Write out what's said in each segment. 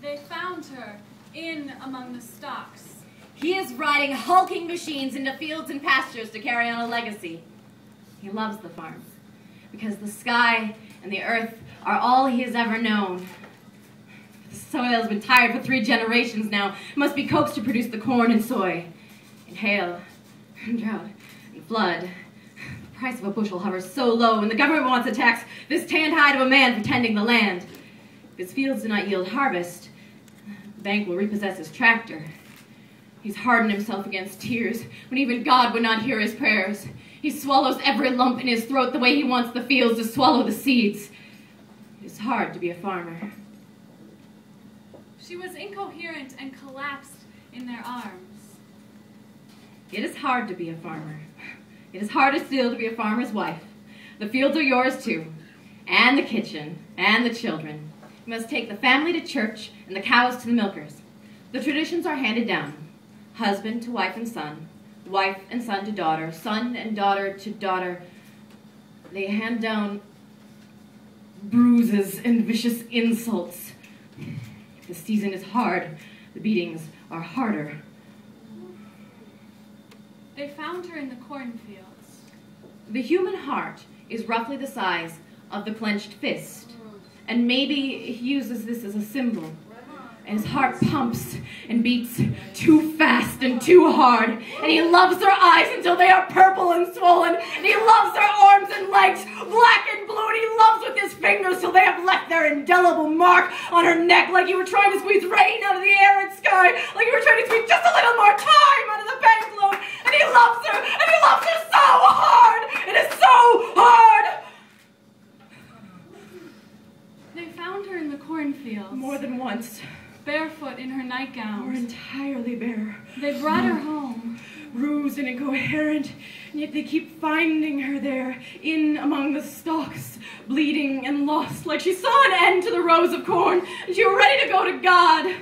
They found her in among the stalks. He is riding hulking machines into fields and pastures to carry on a legacy. He loves the farm because the sky and the earth are all he has ever known. The soil has been tired for 3 generations now. It must be coaxed to produce the corn and soy. In hail, and drought, and flood, the price of a bushel hovers so low, and the government wants to tax this tanned hide of a man for tending the land. If his fields do not yield harvest, the bank will repossess his tractor. He's hardened himself against tears when even God would not hear his prayers. He swallows every lump in his throat the way he wants the fields to swallow the seeds. It is hard to be a farmer. She was incoherent and collapsed in their arms. It is hard to be a farmer. It is harder still to be a farmer's wife. The fields are yours too, and the kitchen, and the children. You must take the family to church and the cows to the milkers. The traditions are handed down. Husband to wife and son, wife and son to daughter, son and daughter to daughter. They hand down bruises and vicious insults. The season is hard. The beatings are harder. They found her in the cornfields. The human heart is roughly the size of the clenched fist, and maybe he uses this as a symbol. And his heart pumps and beats too fast and too hard, and he loves her eyes until they are purple and swollen, and he loves her arms and legs black and blue, and he loves with his fingers till they have left their indelible mark on her neck, like you were trying to squeeze rain out of the air and sky, like you were trying to squeeze just a little more time out of the bank loan, and he loves her, and he loves her so hard. It is so hard. They found her in the cornfields. More than once. Barefoot in her nightgown. Or entirely bare. They brought her home. Bruised and incoherent, and yet they keep finding her there, in among the stalks, bleeding and lost, like she saw an end to the rows of corn, and she was ready to go to God.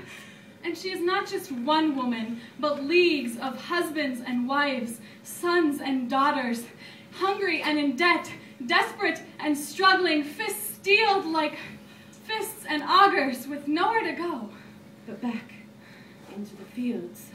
And she is not just one woman, but leagues of husbands and wives, sons and daughters, hungry and in debt, desperate and struggling, fists steeled like fists and augers, with nowhere to go. But back into the fields.